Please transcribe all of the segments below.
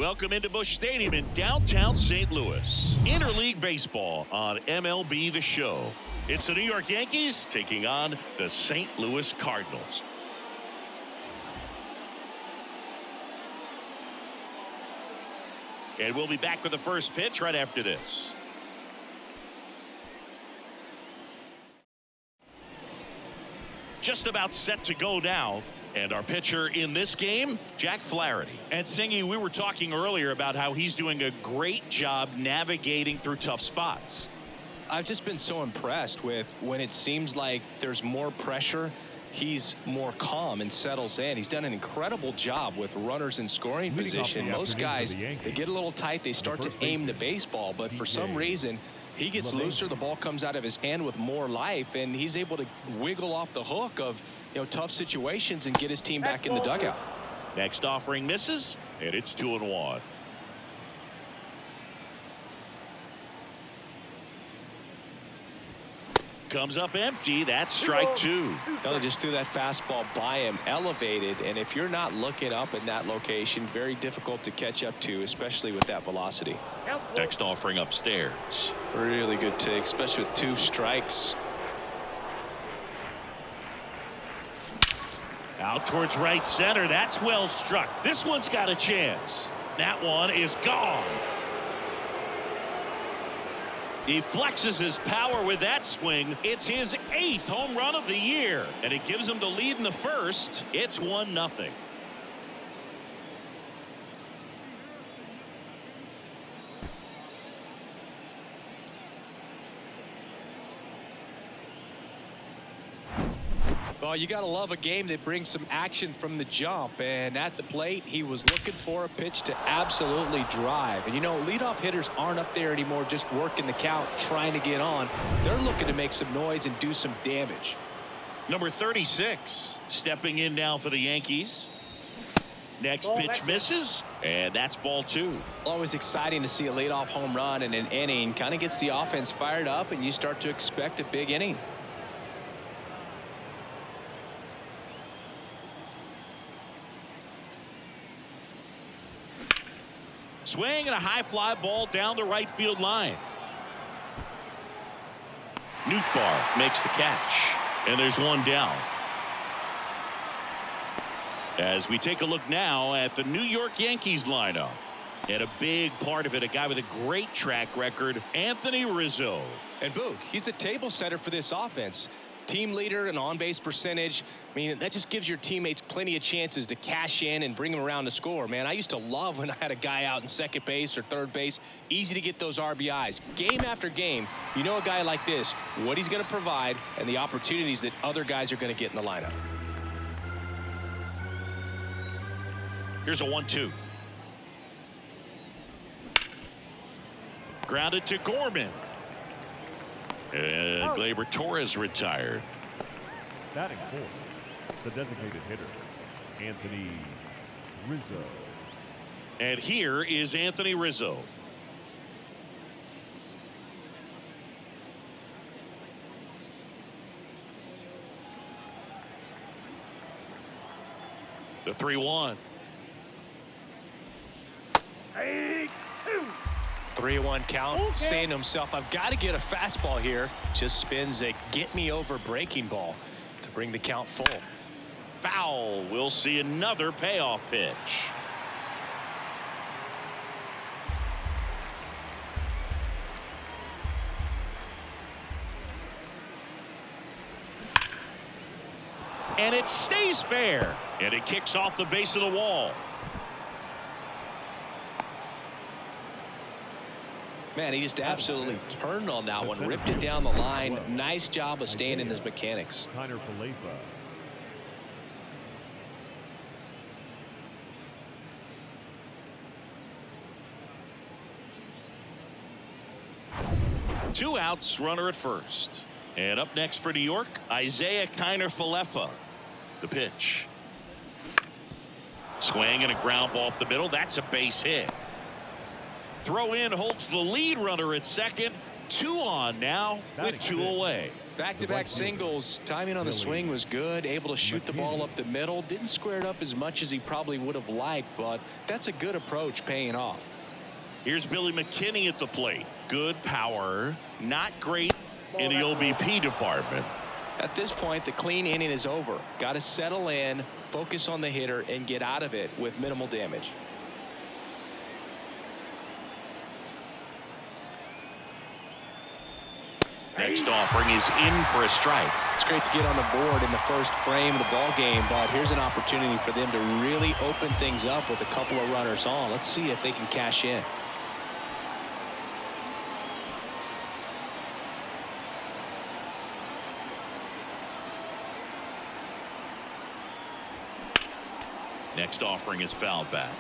Welcome into Busch Stadium in downtown St. Louis. Interleague baseball on MLB The Show. It's the New York Yankees taking on the St. Louis Cardinals. And we'll be back with the first pitch right after this. Just about set to go now. And our pitcher in this game, Jack Flaherty. And Singy, we were talking earlier about how he's doing a great job navigating through tough spots. I've just been so impressed with when it seems like there's more pressure, he's more calm and settles in. He's done an incredible job with runners in scoring position. Most guys, they get a little tight, they start to aim the baseball, but for some reason, he gets looser, the ball comes out of his hand with more life, and he's able to wiggle off the hook of, tough situations and get his team back in the dugout. Next offering misses, and it's 2-1. Comes up empty. That's strike two. They just threw that fastball by him, elevated, and if you're not looking up in that location, very difficult to catch up to, especially with that velocity. Next offering upstairs. Really good take, especially with 2 strikes. Out towards right center. That's well struck. This one's got a chance. That one is gone. He flexes his power with that swing. It's his 8th home run of the year, and it gives him the lead in the first. It's 1-0. Well, you got to love a game that brings some action from the jump, and at the plate he was looking for a pitch to absolutely drive. And leadoff hitters aren't up there anymore just working the count, trying to get on. They're looking to make some noise and do some damage. Number 36 stepping in now for the Yankees. Next pitch misses, and that's ball 2. Always exciting to see a leadoff home run in an inning. Kind of gets the offense fired up, and you start to expect a big inning. Swing and a high fly ball down the right field line. Nootbaar makes the catch, and there's one down. As we take a look now at the New York Yankees lineup, and a big part of it, a guy with a great track record, Anthony Rizzo. And Boog, he's the table setter for this offense. Team leader and on-base percentage. I mean, that just gives your teammates plenty of chances to cash in and bring them around to score. Man, I used to love when I had a guy out in second base or third base. Easy to get those RBIs. Game after game, a guy like this, what he's going to provide and the opportunities that other guys are going to get in the lineup. Here's a 1-2. Grounded to Gorman. And Gleyber Torres retired. Batting fourth, the designated hitter, Anthony Rizzo. And here is Anthony Rizzo. The 3-1. 3-1 count, saying to himself, I've got to get a fastball here. Just spins a get-me-over breaking ball to bring the count full. Foul. We'll see another payoff pitch. And it stays fair. And it kicks off the base of the wall. Man, he just absolutely turned on that one, ripped it down the line. Nice job of staying in his mechanics. Two outs, runner at first. And up next for New York, Isaiah Kiner-Falefa. The pitch. Swing and a ground ball up the middle. That's a base hit. Throw in holds the lead runner at second. 2 on now with 2 away. Back-to-back singles. Timing on the swing was good. Able to shoot the ball up the middle. Didn't square it up as much as he probably would have liked, but that's a good approach paying off. Here's Billy McKinney at the plate. Good power. Not great in the OBP department. At this point, the clean inning is over. Got to settle in, focus on the hitter, and get out of it with minimal damage. Next offering is in for a strike. It's great to get on the board in the first frame of the ball game, but here's an opportunity for them to really open things up with a couple of runners on. Let's see if they can cash in. Next offering is fouled back.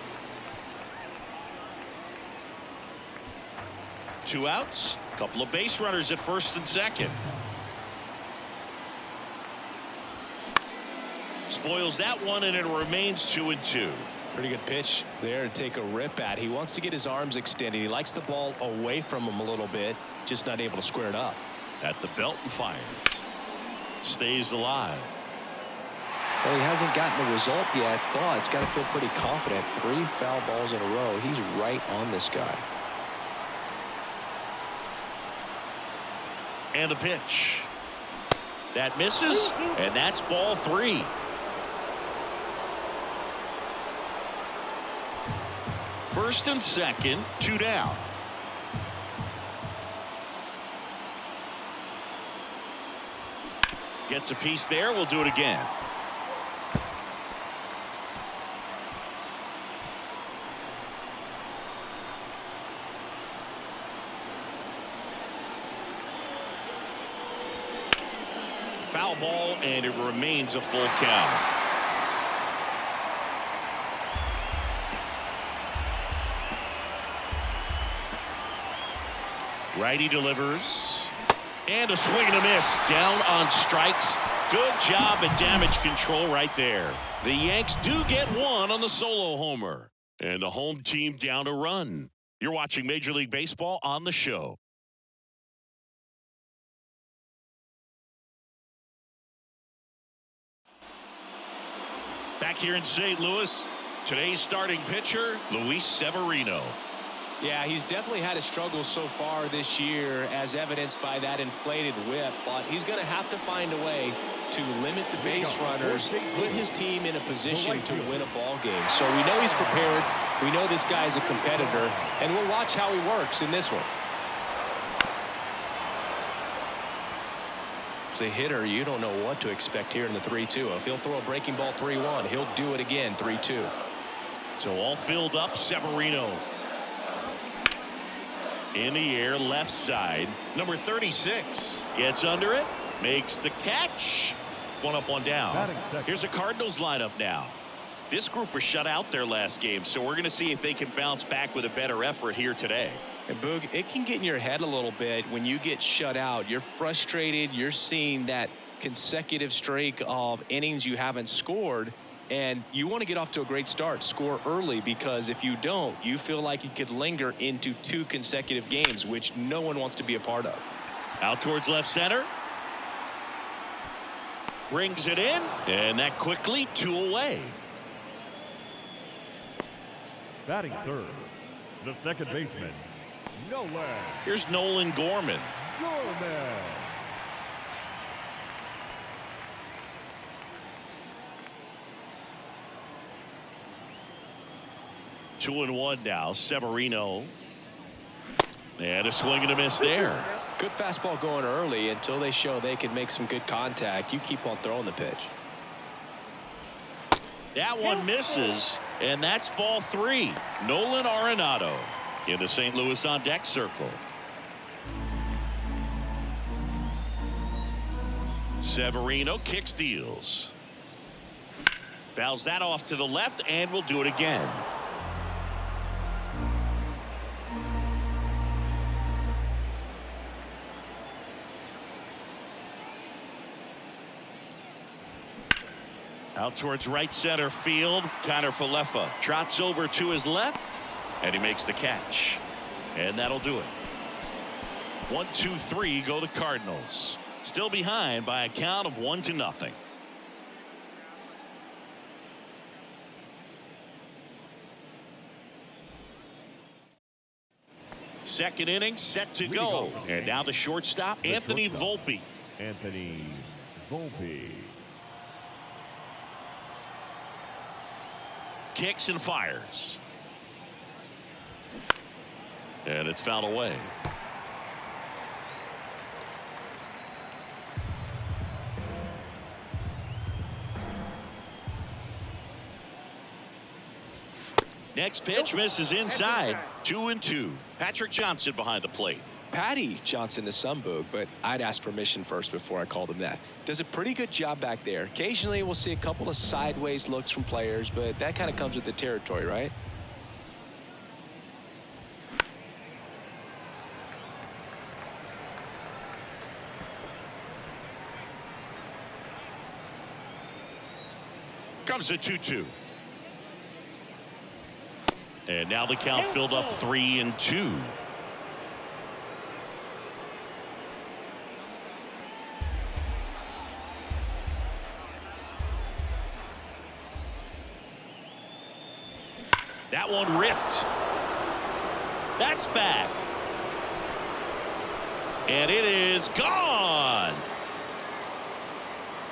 2 outs. Couple of base runners at first and second. Spoils that one, and it remains 2-2. Pretty good pitch there to take a rip at. He wants to get his arms extended. He likes the ball away from him a little bit, just not able to square it up. At the belt and fires. Stays alive. Well, he hasn't gotten the result yet, but he's got to feel pretty confident. 3 foul balls in a row. He's right on this guy. And the pitch. That misses, and that's ball 3. First and second, 2 down. Gets a piece there. We'll do it again. Foul ball, and it remains a full count. Righty delivers. And a swing and a miss. Down on strikes. Good job at damage control right there. The Yanks do get one on the solo homer. And the home team down a run. You're watching Major League Baseball on the show. Back here in St. Louis, today's starting pitcher, Luis Severino. Yeah, he's definitely had a struggle so far this year, as evidenced by that inflated whip, but he's going to have to find a way to limit the base runners, put his team in a position to win a ball game. So we know he's prepared. We know this guy's a competitor, and we'll watch how he works in this one. As a hitter, you don't know what to expect here in the 3-2. If he'll throw a breaking ball 3-1, he'll do it again 3-2. So all filled up, Severino. In the air, left side. Number 36 gets under it, makes the catch. 1 up, 1 down. Here's the Cardinals lineup now. This group was shut out their last game, so we're going to see if they can bounce back with a better effort here today. And Boog, it can get in your head a little bit when you get shut out. You're frustrated. You're seeing that consecutive streak of innings you haven't scored, and you want to get off to a great start, score early, because if you don't, you feel like you could linger into 2 consecutive games, which no one wants to be a part of. Out towards left center. Brings it in, and that quickly 2 away. Batting third, the second baseman, Nolan. Here's Nolan Gorman. Gorman. Two and 1 now. Severino. And a swing and a miss there. Good fastball going early until they show they can make some good contact. You keep on throwing the pitch. That one misses, and that's ball 3. Nolan Arenado in the St. Louis on deck circle. Severino kicks, deals. Fouls that off to the left, and we'll do it again. Out towards right center field. Connor Falefa trots over to his left, and he makes the catch. And that'll do it. 1, 2, 3 go the Cardinals. Still behind by a count of 1-0. Second inning set to go. And now the shortstop, Anthony Volpe. Anthony Volpe. Kicks and fires. And it's fouled away. Next pitch misses inside. 2-2. Patrick Johnson behind the plate. Patty Johnson to some boog, but I'd ask permission first before I called him that. Does a pretty good job back there. Occasionally we'll see a couple of sideways looks from players, but that kind of comes with the territory, right? Comes the 2-2. And now the count filled up 3-2. That one ripped. That's back. And it is gone.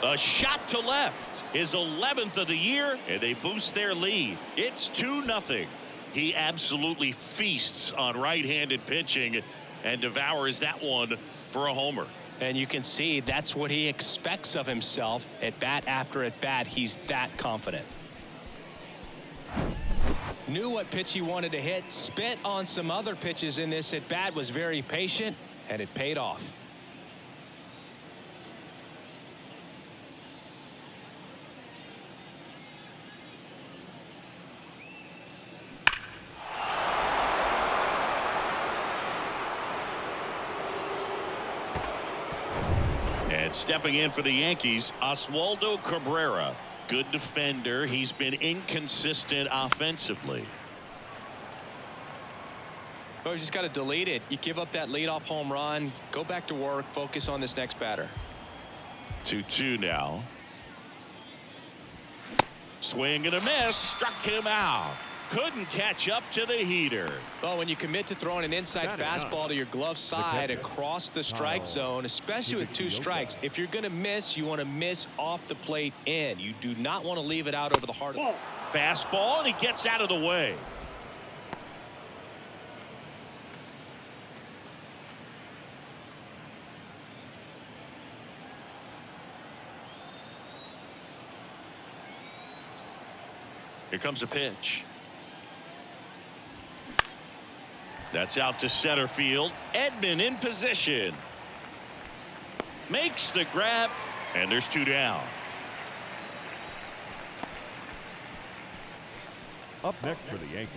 A shot to left. His 11th of the year, and they boost their lead. It's 2-0. He absolutely feasts on right-handed pitching and devours that one for a homer. And you can see that's what he expects of himself at bat after at bat. He's that confident. Knew what pitch he wanted to hit, spit on some other pitches in this at bat, was very patient, and it paid off. And stepping in for the Yankees, Oswaldo Cabrera. Good defender. He's been inconsistent offensively. Oh, you just got to delete it. You give up that leadoff home run, go back to work, focus on this next batter. 2-2 now. Swing and a miss. Struck him out. Couldn't catch up to the heater. Well, when you commit to throwing an inside fastball to your glove side across the strike zone, especially with 2 strikes, if you're going to miss, you want to miss off the plate in. You do not want to leave it out over the heart of the fastball, and he gets out of the way. Here comes a pitch. That's out to center field. Edman in position. Makes the grab, and there's 2 down. Up next for the Yankees,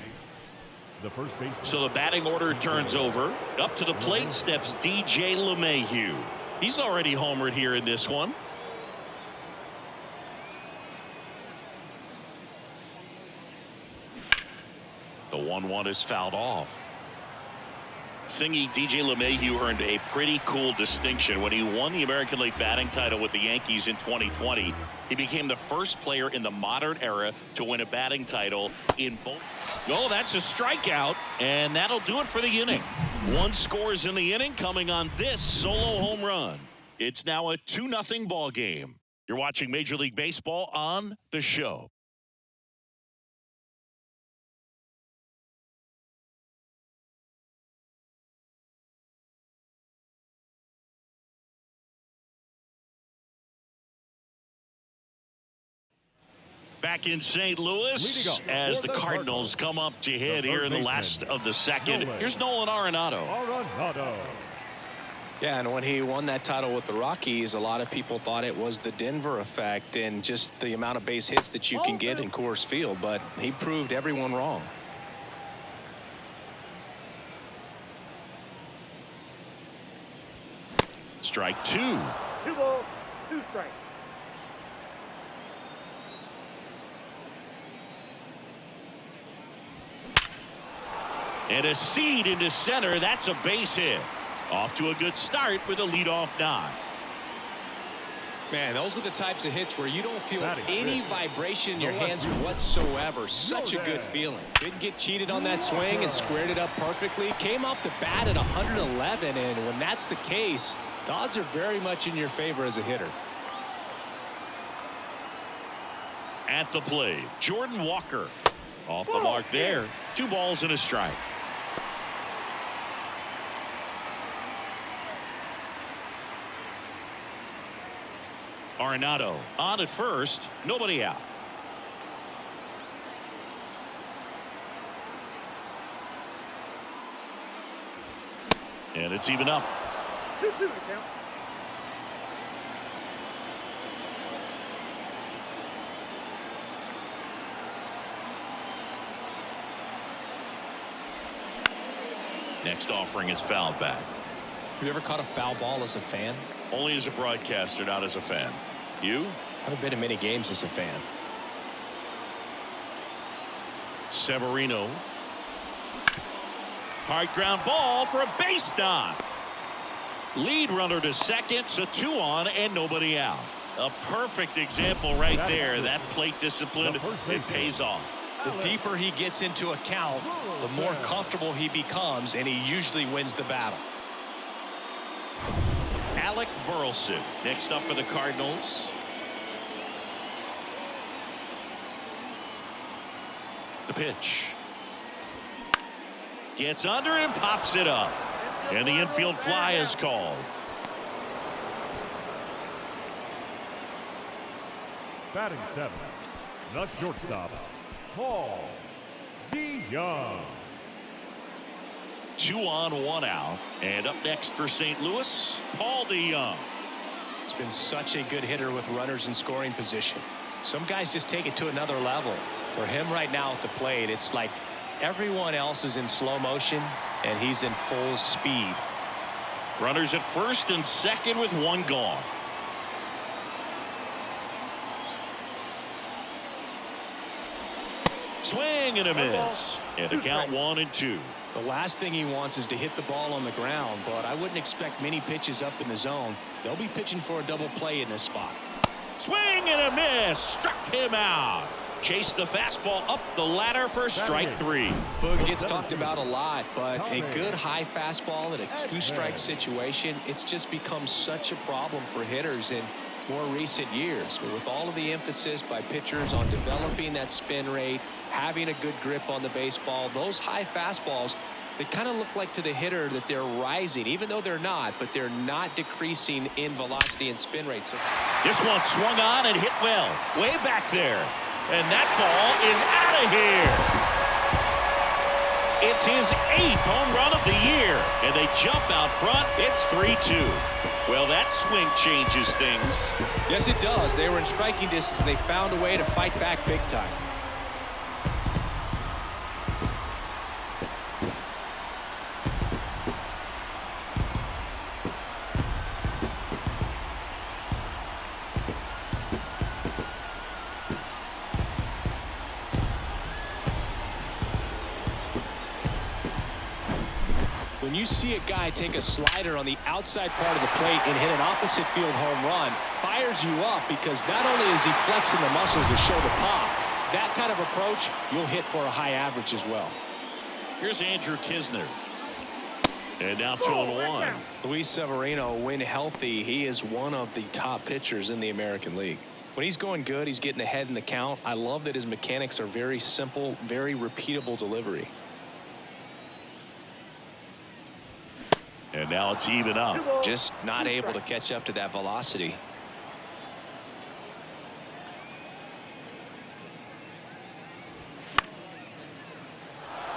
the first baseman. So the batting order turns over. Up to the plate steps DJ LeMahieu. He's already homered here in this one. The 1-1 is fouled off. Singy, DJ LeMahieu earned a pretty cool distinction when he won the American League batting title with the Yankees in 2020. He became the first player in the modern era to win a batting title in both. Oh, that's a strikeout, and that'll do it for the inning. 1 scores in the inning coming on this solo home run. It's now a 2-0 ball game. You're watching Major League Baseball on The Show. Back in St. Louis as the Cardinals come up to hit here in the last of the second. Here's Nolan Arenado. Yeah, and when he won that title with the Rockies, a lot of people thought it was the Denver effect and just the amount of base hits that you can get in Coors Field, but he proved everyone wrong. Strike 2. 2 balls, 2 strikes. And a seed into center. That's a base hit. Off to a good start with a leadoff knock. Man, those are the types of hits where you don't feel any vibration in your hands whatsoever. Such a good feeling. Didn't get cheated on that swing and squared it up perfectly. Came off the bat at 111, and when that's the case, the odds are very much in your favor as a hitter. At the plate, Jordan Walker. Off the mark there. 2 balls and a strike. Arenado on at first, nobody out. And it's even up. 2-2 to count. Next offering is fouled back. Have you ever caught a foul ball as a fan? Only as a broadcaster, not as a fan. You? Haven't been to many games as a fan. Severino. Hard ground ball for a base knock. Lead runner to second, so 2 on and nobody out. A perfect example right there. That plate discipline, it pays off. The deeper he gets into a count, the more comfortable he becomes, and he usually wins the battle. Alec Burleson next up for the Cardinals. The pitch. Gets under it and pops it up. And the infield fly is called. Batting 7th, the shortstop, Paul DeYoung. 2 on, 1 out. And up next for St. Louis, Paul DeYoung. He's been such a good hitter with runners in scoring position. Some guys just take it to another level. For him right now at the plate, it's like everyone else is in slow motion and he's in full speed. Runners at first and second with 1 gone. Swing and a miss. And a count 1-2. The last thing he wants is to hit the ball on the ground, but I wouldn't expect many pitches up in the zone. They'll be pitching for a double play in this spot. Swing and a miss. Struck him out. Chased the fastball up the ladder for strike 3. Boog gets talked about a lot, but a good high fastball in a 2-strike situation, it's just become such a problem for hitters in more recent years. But with all of the emphasis by pitchers on developing that spin rate, having a good grip on the baseball, those high fastballs, they kind of look like to the hitter that they're rising, even though they're not, but they're not decreasing in velocity and spin rate. So this one swung on and hit well. Way back there. And that ball is out of here. It's his 8th home run of the year. And they jump out front. It's 3-2. Well, that swing changes things. Yes, it does. They were in striking distance. They found a way to fight back big time. When you see a guy take a slider on the outside part of the plate and hit an opposite field home run, fires you up because not only is he flexing the muscles to show the pop, that kind of approach, you'll hit for a high average as well. Here's Andrew Kisner. And now 2-1. Luis Severino, when healthy, he is one of the top pitchers in the American League. When he's going good, he's getting ahead in the count. I love that his mechanics are very simple, very repeatable delivery. And now it's even up. Just not able to catch up to that velocity.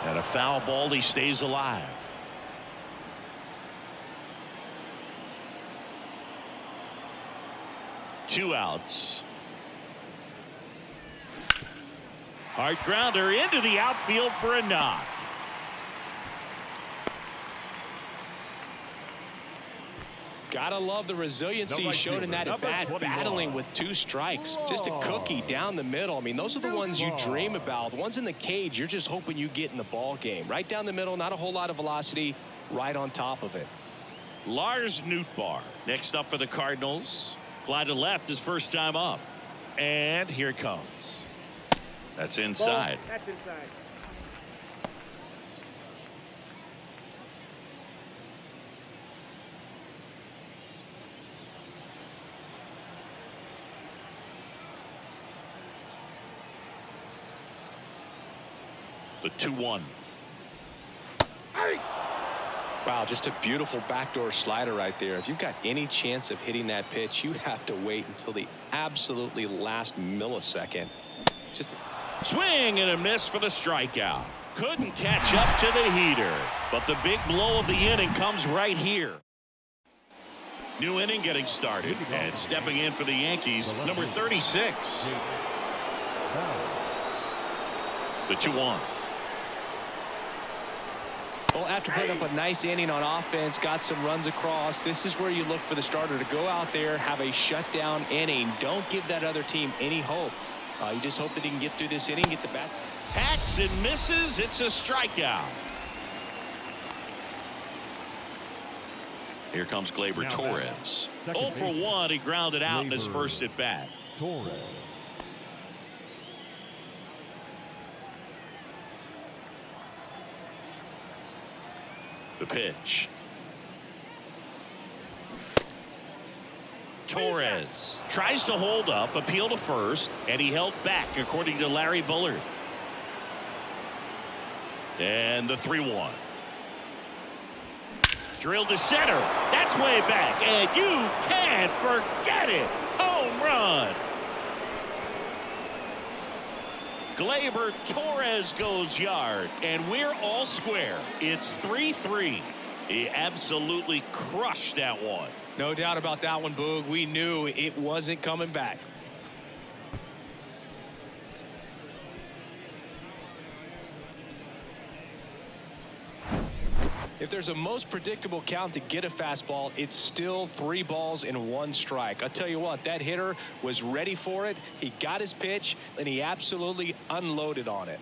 And a foul ball, he stays alive. Two outs. Hard grounder into the outfield for a knock. Gotta love the resiliency he showed in that at bat, battling with 2 strikes. Just a cookie down the middle. I mean, those are the ones you dream about. The ones in the cage, you're just hoping you get in the ball game. Right down the middle, not a whole lot of velocity, right on top of it. Lars Nootbaar next up for the Cardinals. Fly to left his first time up. And here it comes. That's inside. Ball. That's inside. The 2-1. Wow, just a beautiful backdoor slider right there. If you've got any chance of hitting that pitch, you have to wait until the absolutely last millisecond. Just Swing and a miss for the strikeout. Couldn't catch up to the heater, but the big blow of the inning comes right here. New inning getting started, and stepping in for the Yankees, number 36. The 2-1. Well, after putting up a nice inning on offense, got some runs across, this is where you look for the starter to go out there, have a shutdown inning. Don't give that other team any hope. You just hope that he can get through this inning, get the bat. Hacks and misses. It's a strikeout. Here comes Gleyber Torres. 0 for 1. He grounded out in his first at bat. Torres. The pitch. Torres tries to hold up, appeal to first, and he held back, according to Larry Bullard. And the 3-1. Drilled to center. That's way back, and you can't forget it. Home run. Gleyber Torres goes yard, and we're all square. It's 3-3. He absolutely crushed that one. No doubt about that one, Boog. We knew it wasn't coming back. If there's a most predictable count to get a fastball, it's still 3 balls and 1 strike. I'll tell you what, that hitter was ready for it. He got his pitch, and he absolutely unloaded on it.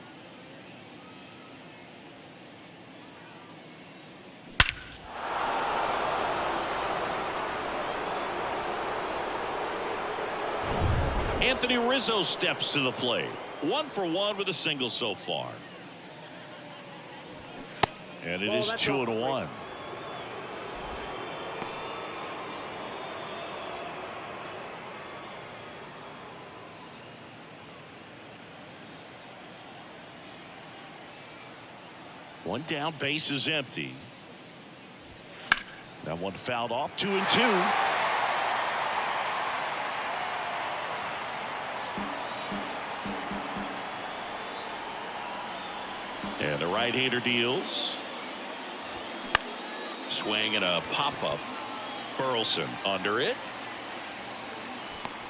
Anthony Rizzo steps to the plate. 1 for 1 with a single so far. And it is 2-1. One down, base is empty. That one fouled off. 2-2. And the right-hander deals. Swing and a pop-up. Burleson under it.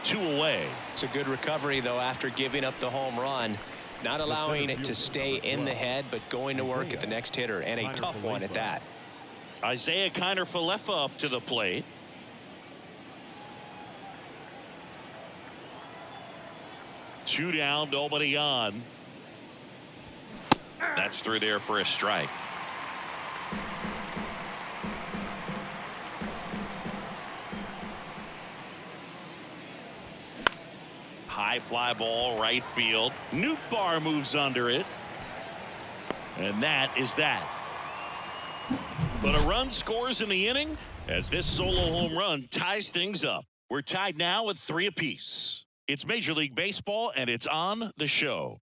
2 away. It's a good recovery, though, after giving up the home run. Not allowing it to stay in the head, but going to work at the next hitter, and a tough one at that. Isaiah Kiner-Falefa up to the plate. Two down, nobody on. That's through there for a strike. High fly ball, right field. Nootbaar moves under it. And that is that. But a run scores in the inning as this solo home run ties things up. We're tied now at 3 apiece. It's Major League Baseball, and it's on the show.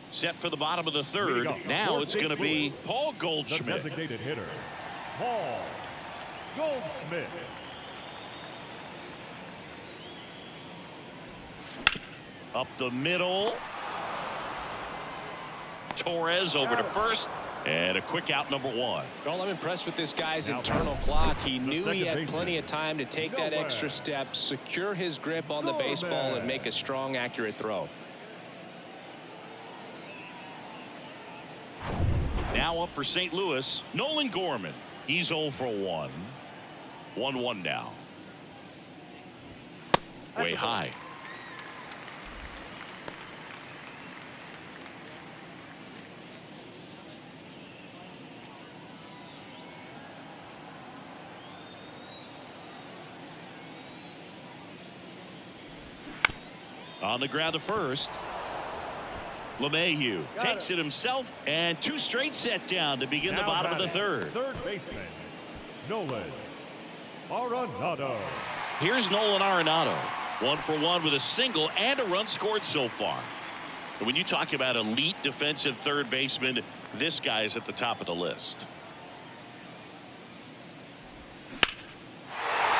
Set for the bottom of the 3rd. Now it's going to be Paul Goldschmidt. The designated hitter, Paul Goldschmidt. Up the middle. Torres over to first. And a quick out, number 1. Well, I'm impressed with this guy's internal clock. He knew he had plenty of time to take that extra step, secure his grip on the baseball, and make a strong, accurate throw. Now up for St. Louis, Nolan Gorman. He's 0 for 1. 1-1 now. Way high. On the ground to first. LeMahieu takes it himself, and 2 straight set down to begin the bottom of the third. Third baseman, Nolan Arenado. Here's Nolan Arenado. 1 for 1 with a single and a run scored so far. And when you talk about elite defensive third baseman, this guy is at the top of the list.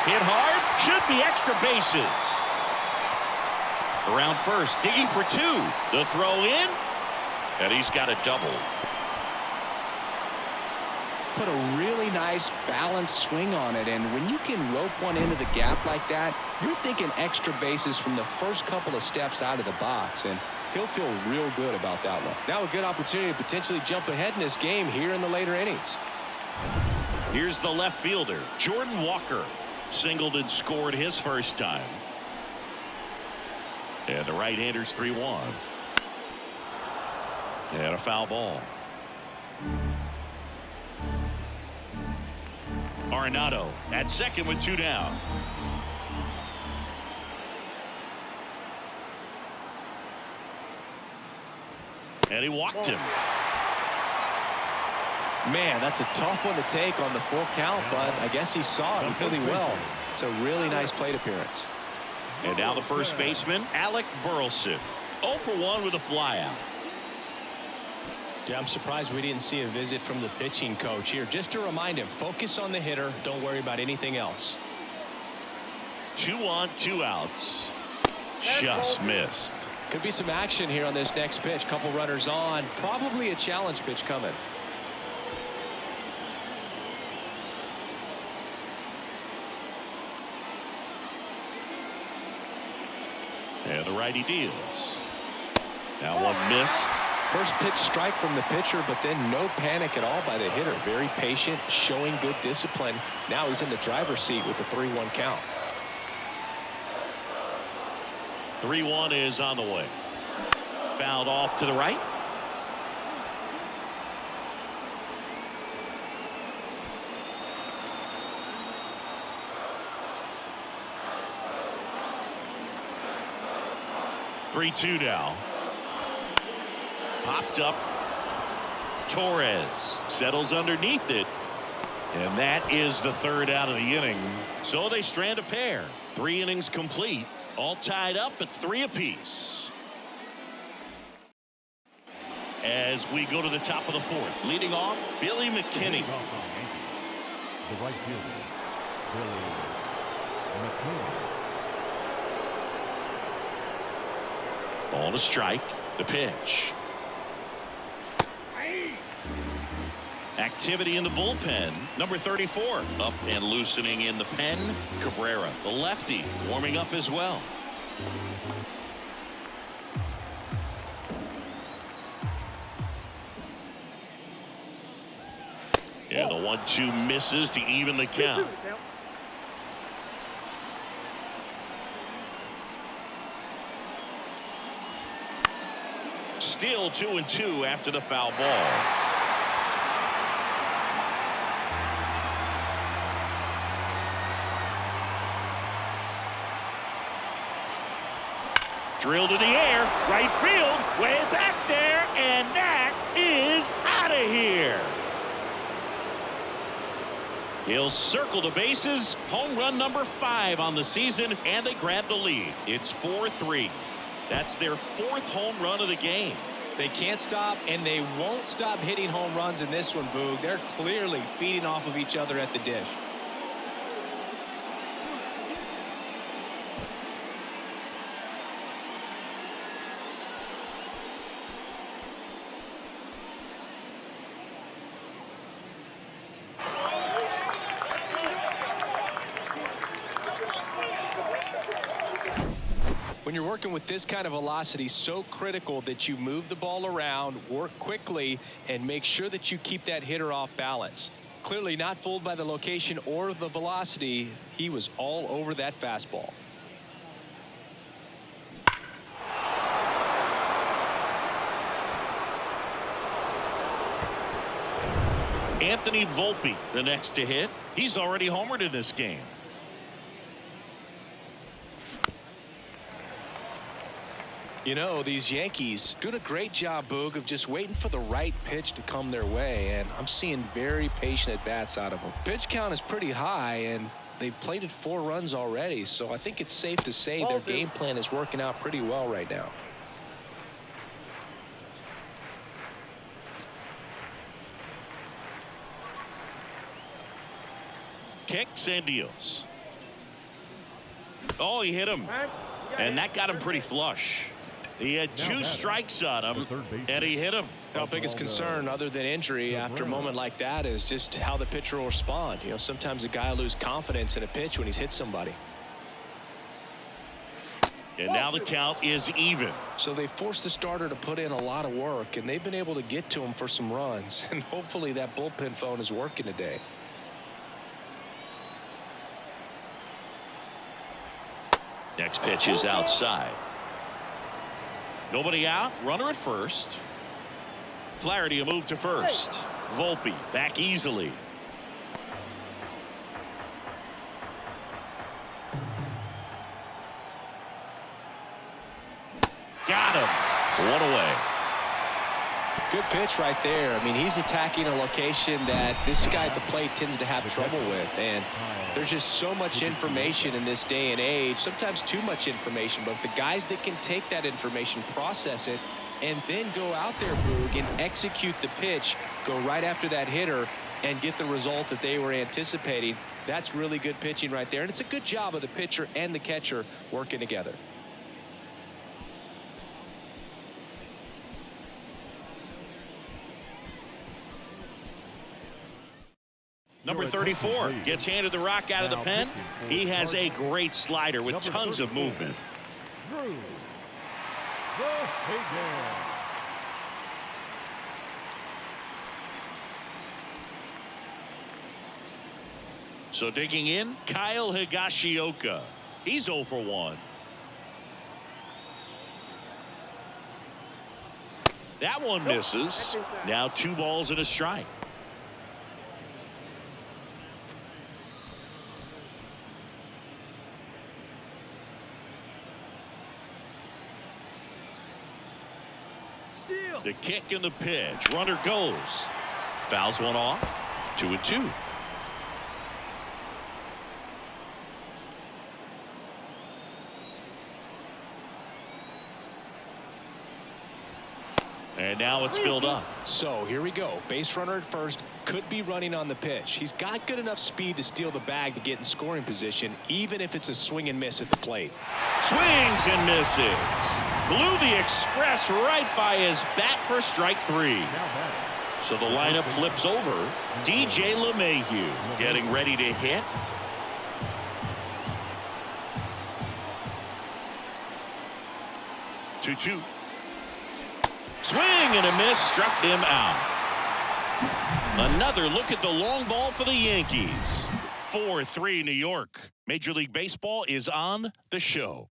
Hit hard, should be extra bases. Around first, digging for 2. The throw in, and he's got a double. Put a really nice balanced swing on it, and when you can rope one into the gap like that, you're thinking extra bases from the first couple of steps out of the box, and he'll feel real good about that one. Now a good opportunity to potentially jump ahead in this game here in the later innings. Here's the left fielder, Jordan Walker. Singled and scored his first time. And the right-hander's 3-1. And a foul ball. Arenado at second with 2 down. And he walked him. Man, that's a tough one to take on the full count, but I guess he saw it really well. It's a really nice plate appearance. And now the first baseman, Alec Burleson. 0 for 1 with a flyout. Yeah, I'm surprised we didn't see a visit from the pitching coach here. Just to remind him, focus on the hitter. Don't worry about anything else. 2 on, 2 outs. Just missed. Could be some action here on this next pitch. Couple runners on. Probably a challenge pitch coming. And the righty deals. Now one missed. First pitch strike from the pitcher, but then no panic at all by the hitter. Very patient, showing good discipline. Now he's in the driver's seat with the 3-1 count. 3-1 is on the way. Fouled off to the right. Three-2 now. Popped up. Torres settles underneath it. And that is the third out of the inning. So they strand a pair. 3 innings complete. All tied up at 3 apiece. As we go to the top of the 4th. Leading off, Billy McKinney. The right fielder, Billy McKinney. Ball to strike. The pitch. Activity in the bullpen. Number 34 up and loosening in the pen. Cabrera, the lefty, warming up as well. And the 1-2 misses to even the count. Still 2-2 after the foul ball. Drilled in the air, right field, way back there, and that is out of here. He'll circle the bases. Home run number 5 on the season, and they grab the lead. It's 4-3. That's their 4th home run of the game. They can't stop, and they won't stop hitting home runs in this one, Boog. They're clearly feeding off of each other at the dish. When you're working with this kind of velocity, so critical that you move the ball around, work quickly, and make sure that you keep that hitter off balance. Clearly not fooled by the location or the velocity. He was all over that fastball. Anthony Volpe, the next to hit. He's already homered in this game. You know, these Yankees doing a great job, Boog, of just waiting for the right pitch to come their way, and I'm seeing very patient at-bats out of them. Pitch count is pretty high, and they've plated 4 runs already, so I think it's safe to say their game plan is working out pretty well right now. Kicks and deals. Oh, he hit him. And that got him pretty flush. He had 2 strikes on him, and he hit him. Our biggest concern, other than injury, after a moment like that is just how the pitcher will respond. You know, sometimes a guy will lose confidence in a pitch when he's hit somebody. And now the count is even. So they forced the starter to put in a lot of work, and they've been able to get to him for some runs. And hopefully that bullpen phone is working today. Next pitch is outside. Nobody out. Runner at first. Flaherty a move to first. Volpe back easily. Got him. 1 away. Good pitch right there. I mean, he's attacking a location that this guy at the plate tends to have trouble with. And there's just so much information in this day and age, sometimes too much information. But the guys that can take that information, process it, and then go out there, Boog, and execute the pitch, go right after that hitter, and get the result that they were anticipating, that's really good pitching right there. And it's a good job of the pitcher and the catcher working together. Number 34 gets handed the rock out of the pen. He has a great slider with tons of movement. So digging in, Kyle Higashioka. He's 0 for 1. That one misses. Now 2 balls and a strike. The kick and the pitch. Runner goes. Fouls one off. 2-2. And now it's filled up. So here we go. Base runner at first, could be running on the pitch. He's got good enough speed to steal the bag to get in scoring position, even if it's a swing and miss at the plate. Swings and misses. Blew the express right by his bat for strike 3. So the lineup flips over. DJ LeMahieu getting ready to hit. Two. Swing and a miss, struck him out. Another look at the long ball for the Yankees. 4-3 New York. Major League Baseball is on the show.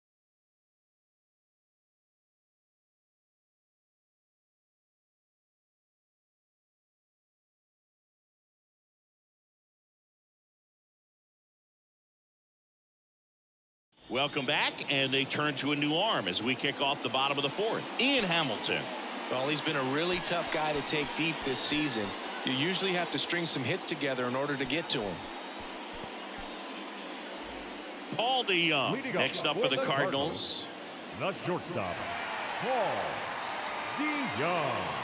Welcome back, and they turn to a new arm as we kick off the bottom of the 4th. Ian Hamilton. Well, he's been a really tough guy to take deep this season. You usually have to string some hits together in order to get to him. Paul DeYoung next up for the Cardinals. The shortstop, Paul DeYoung.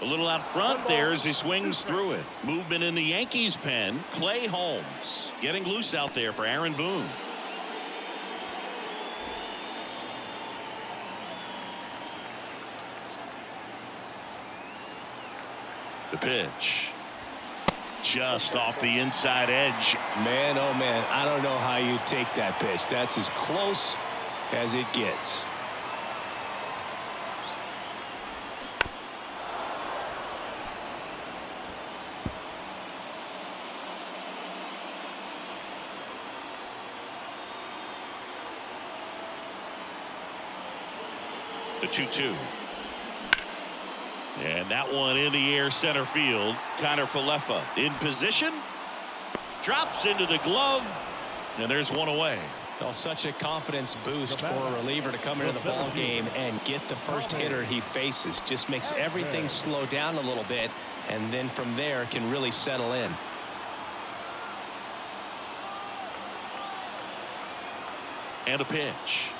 A little out front there as he swings through it. Movement in the Yankees pen. Clay Holmes getting loose out there for Aaron Boone. The pitch. Just off the inside edge. Man, oh man, I don't know how you take that pitch. That's as close as it gets. The 2-2. And that one in the air center field. Connor Falefa in position. Drops into the glove. And there's one away. Well, such a confidence boost for a reliever to come into the ball game and get the first hitter he faces. Just makes everything slow down a little bit, and then from there can really settle in. And a pitch.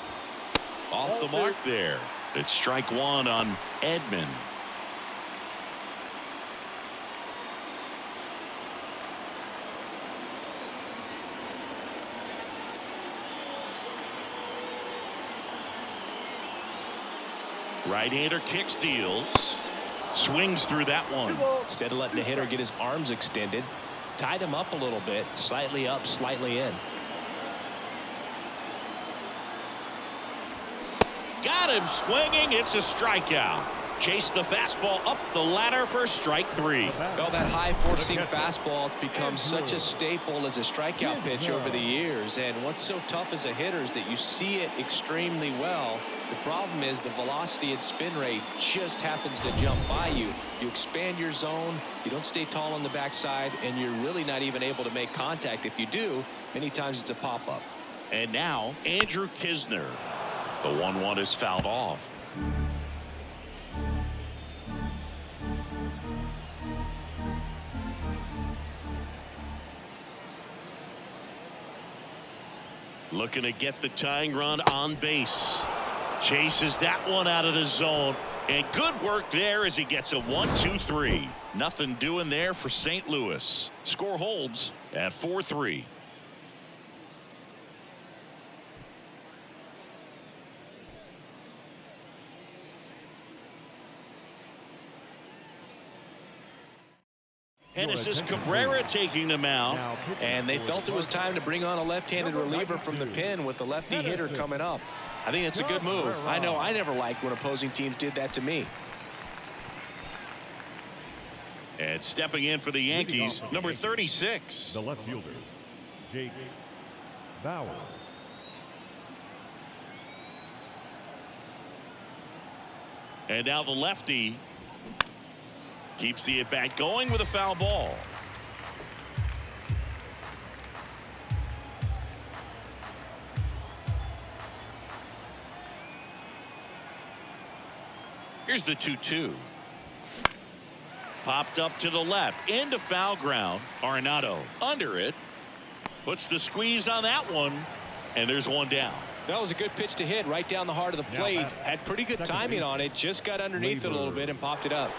Off the mark there. It's strike one on Edman. Right-hander kick steals. Swings through that one. Instead of letting the hitter get his arms extended, tied him up a little bit, slightly up, slightly in. Got him swinging. It's a strikeout. Chase the fastball up the ladder for strike three. Well, that high-forcing fastball has become such a staple as a strikeout pitch over the years. And what's so tough as a hitter is that you see it extremely well. The problem is the velocity and spin rate just happens to jump by you. You expand your zone, you don't stay tall on the backside, and you're really not even able to make contact. If you do, many times it's a pop-up. And now, Andrew Kisner. The 1-1 is fouled off. Looking to get the tying run on base. Chases that one out of the zone. And good work there as he gets a 1-2-3. Nothing doing there for St. Louis. Score holds at 4-3. Genesis Cabrera taking the mound. And they felt it was time to bring on a left-handed reliever from the pen with the lefty hitter coming up. I think it's a good move. I know I never liked when opposing teams did that to me. And stepping in for the Yankees, number 36. The left fielder, Jake Bauer. And now the lefty keeps the at-bat going with a foul ball. Here's the 2-2. Popped up to the left into foul ground. Arenado under it. Puts the squeeze on that one. And there's one down. That was a good pitch to hit right down the heart of the plate. Had pretty good timing on it. Just got underneath it a little bit and popped it up.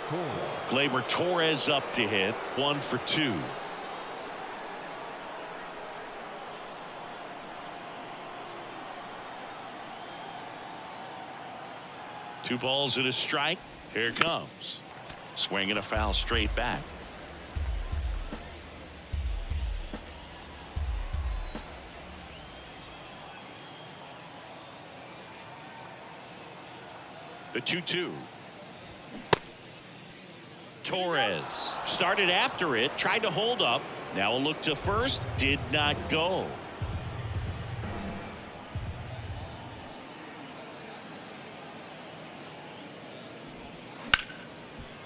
Gleyber Torres up to hit. 1 for 2. Two balls and a strike. Here it comes. Swinging a foul straight back. The 2-2. Torres started after it, tried to hold up. Now a look to first, did not go.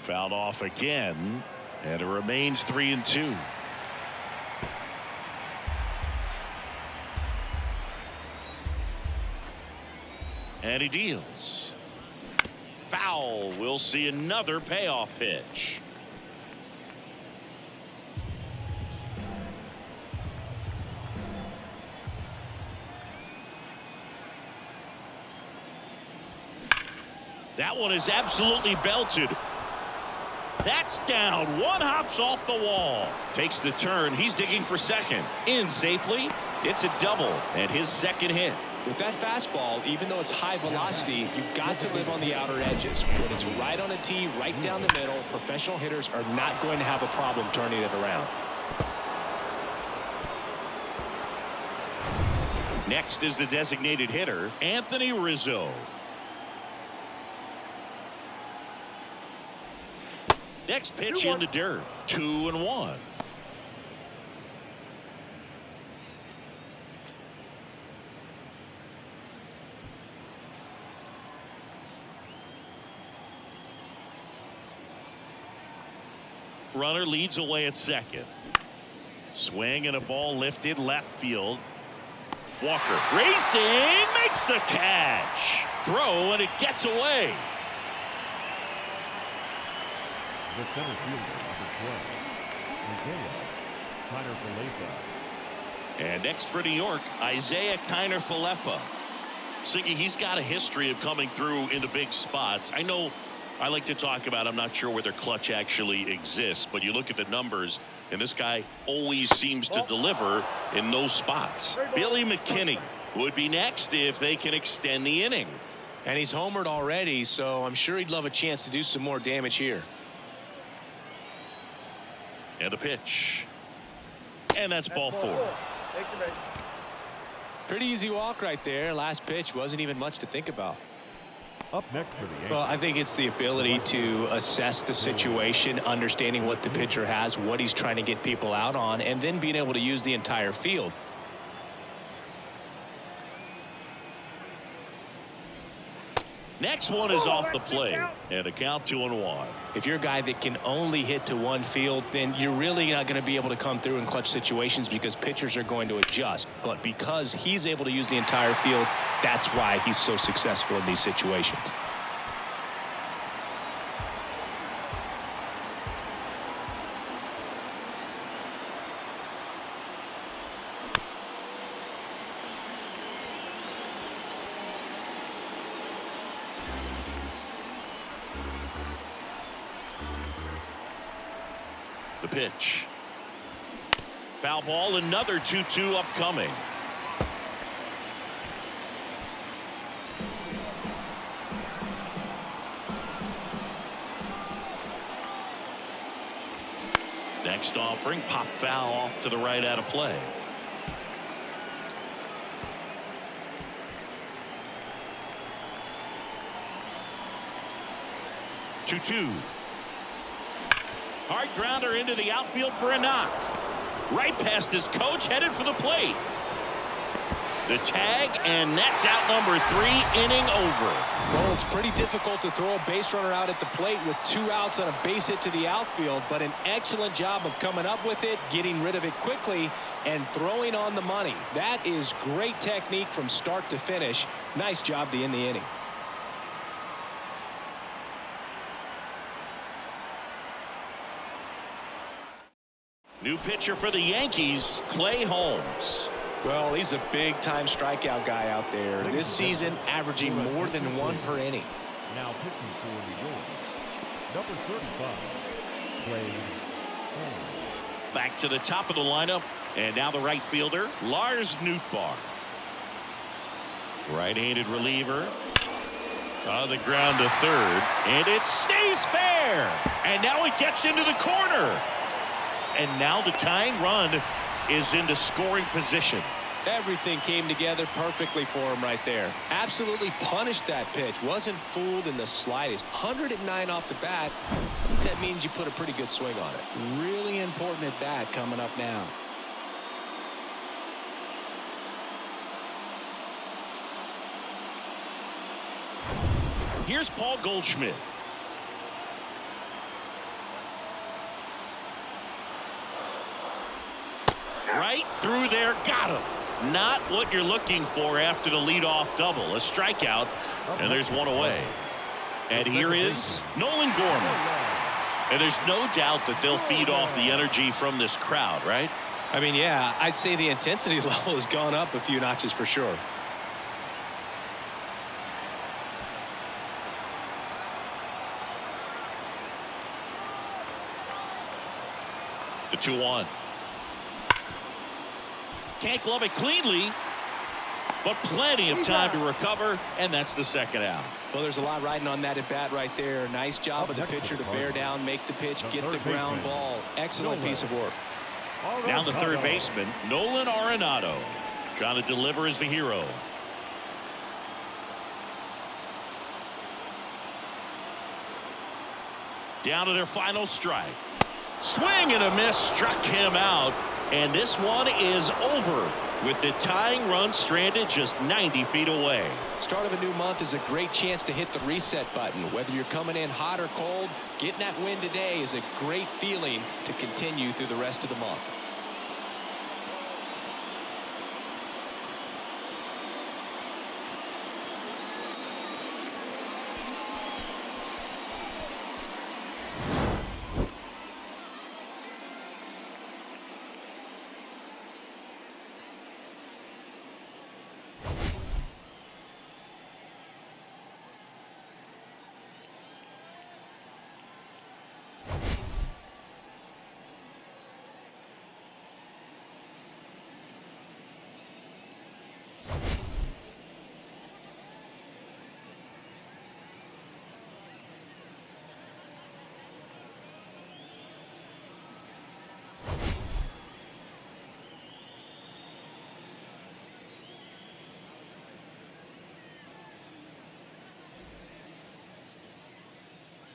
Fouled off again, and it remains 3-2. And he deals. Foul. We'll see another payoff pitch. That one is absolutely belted. That's down. One hops off the wall. Takes the turn. He's digging for second. In safely. It's a double and his second hit. With that fastball, even though it's high velocity, you've got to live on the outer edges. When it's right on a tee, right down the middle, professional hitters are not going to have a problem turning it around. Next is the designated hitter, Anthony Rizzo. Next pitch in the dirt. 2-1. Runner leads away at second. Swing and a ball lifted left field. Walker racing, makes the catch. Throw, and it gets away. The center fielder, number 12, Kiner Falefa. And next for New York, Isaiah Kiner Falefa. Siggy, he's got a history of coming through into big spots. I know I like to talk about, I'm not sure whether clutch actually exists, but you look at the numbers, and this guy always seems to deliver in those spots. Billy McKinney would be next if they can extend the inning. And he's homered already, so I'm sure he'd love a chance to do some more damage here. And a pitch. And that's ball 4. Pretty easy walk right there. Last pitch wasn't even much to think about. Up next for the Yankees. Well, I think it's the ability to assess the situation, understanding what the pitcher has, what he's trying to get people out on, and then being able to use the entire field. Next one is off the plate, and a count 2-1. If you're a guy that can only hit to one field, then you're really not going to be able to come through in clutch situations because pitchers are going to adjust. But because he's able to use the entire field, that's why he's so successful in these situations. The pitch. Foul ball, another 2-2 upcoming. Next offering, pop foul off to the right out of play. Two. Hard grounder into the outfield for a knock. Right past his coach, headed for the plate. The tag, and that's out number 3, inning over. Well, it's pretty difficult to throw a base runner out at the plate with 2 outs on a base hit to the outfield, but an excellent job of coming up with it, getting rid of it quickly, and throwing on the money. That is great technique from start to finish. Nice job to end the inning. New pitcher for the Yankees, Clay Holmes. Well, he's a big-time strikeout guy out there. This season, averaging more than 1 per inning. Now pitching for New York, number 35, Clay Holmes. Back to the top of the lineup, and now the right fielder, Lars Nootbaar. Right-handed reliever. On the ground to third, and it stays fair. And now it gets into the corner. And now the tying run is into scoring position. Everything came together perfectly for him right there. Absolutely punished that pitch. Wasn't fooled in the slightest. 109 off the bat. That means you put a pretty good swing on it. Really important at bat coming up now. Here's Paul Goldschmidt. Right through there, got him. Not what you're looking for after the leadoff double. A strikeout, and there's one away. And here is Nolan Gorman. And there's no doubt that they'll feed off the energy from this crowd, right? I mean, yeah, I'd say the intensity level has gone up a few notches for sure. The 2-1. Can't glove it cleanly, but plenty of time to recover, and that's the second out. Well, there's a lot riding on that at bat right there. Nice job of the pitcher to bear down, make the pitch, get the ground ball. Excellent piece of work. Now the third baseman, Nolan Arenado, trying to deliver as the hero. Down to their final strike. Swing and a miss struck him out, and this one is over. with the tying run stranded just 90 feet away. Start of a new month is a great chance to hit the reset button. Whether you're coming in hot or cold, getting that win today is a great feeling to continue through the rest of the month.